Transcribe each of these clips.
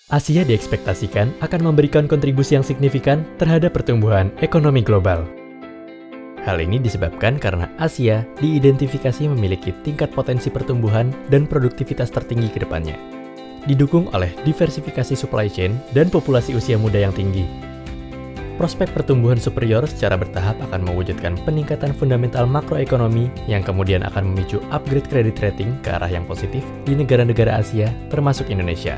Asia diekspektasikan akan memberikan kontribusi yang signifikan terhadap pertumbuhan ekonomi global. Hal ini disebabkan karena Asia diidentifikasi memiliki tingkat potensi pertumbuhan dan produktivitas tertinggi ke depannya, didukung oleh diversifikasi supply chain dan populasi usia muda yang tinggi. Prospek pertumbuhan superior secara bertahap akan mewujudkan peningkatan fundamental makroekonomi yang kemudian akan memicu upgrade credit rating ke arah yang positif di negara-negara Asia, termasuk Indonesia.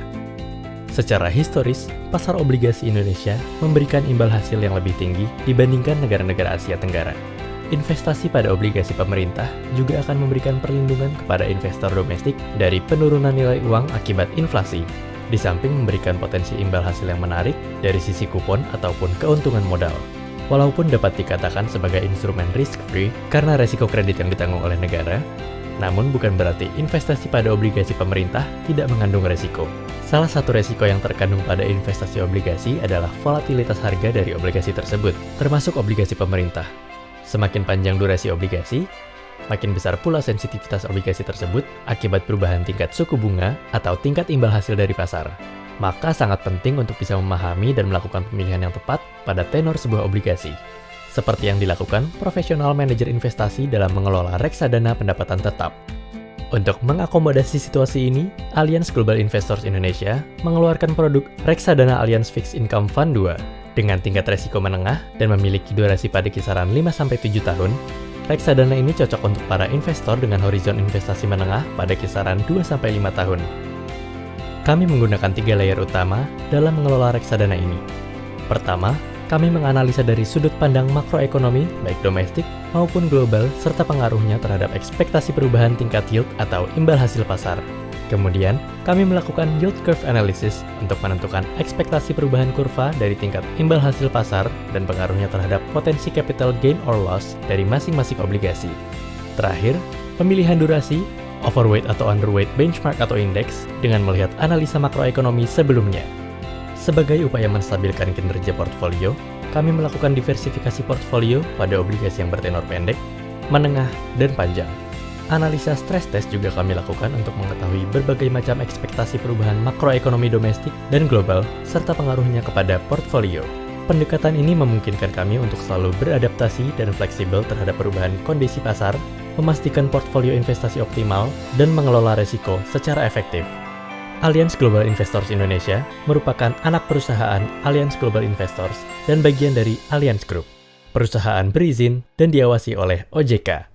Secara historis, pasar obligasi Indonesia memberikan imbal hasil yang lebih tinggi dibandingkan negara-negara Asia Tenggara. Investasi pada obligasi pemerintah juga akan memberikan perlindungan kepada investor domestik dari penurunan nilai uang akibat inflasi, di samping memberikan potensi imbal hasil yang menarik dari sisi kupon ataupun keuntungan modal. Walaupun dapat dikatakan sebagai instrumen risk-free karena resiko kredit yang ditanggung oleh negara, namun bukan berarti investasi pada obligasi pemerintah tidak mengandung resiko. Salah satu resiko yang terkandung pada investasi obligasi adalah volatilitas harga dari obligasi tersebut, termasuk obligasi pemerintah. Semakin panjang durasi obligasi, makin besar pula sensitivitas obligasi tersebut akibat perubahan tingkat suku bunga atau tingkat imbal hasil dari pasar. Maka sangat penting untuk bisa memahami dan melakukan pemilihan yang tepat pada tenor sebuah obligasi. Seperti yang dilakukan profesional manajer investasi dalam mengelola reksadana pendapatan tetap. Untuk mengakomodasi situasi ini, Allianz Global Investors Indonesia mengeluarkan produk Reksadana Allianz Fixed Income Fund 2 dengan tingkat resiko menengah dan memiliki durasi pada kisaran 5-7 tahun. Reksadana ini cocok untuk para investor dengan horizon investasi menengah pada kisaran 2-5 tahun. Kami menggunakan 3 layer utama dalam mengelola reksadana ini. Pertama, kami menganalisa dari sudut pandang makroekonomi, baik domestik maupun global, serta pengaruhnya terhadap ekspektasi perubahan tingkat yield atau imbal hasil pasar. Kemudian, kami melakukan yield curve analysis untuk menentukan ekspektasi perubahan kurva dari tingkat imbal hasil pasar dan pengaruhnya terhadap potensi capital gain or loss dari masing-masing obligasi. Terakhir, pemilihan durasi, overweight atau underweight benchmark atau indeks dengan melihat analisa makroekonomi sebelumnya. Sebagai upaya menstabilkan kinerja portfolio, kami melakukan diversifikasi portfolio pada obligasi yang bertenor pendek, menengah, dan panjang. Analisa stress test juga kami lakukan untuk mengetahui berbagai macam ekspektasi perubahan makroekonomi domestik dan global, serta pengaruhnya kepada portfolio. Pendekatan ini memungkinkan kami untuk selalu beradaptasi dan fleksibel terhadap perubahan kondisi pasar, memastikan portfolio investasi optimal, dan mengelola risiko secara efektif. Allianz Global Investors Indonesia merupakan anak perusahaan Allianz Global Investors dan bagian dari Allianz Group. Perusahaan berizin dan diawasi oleh OJK.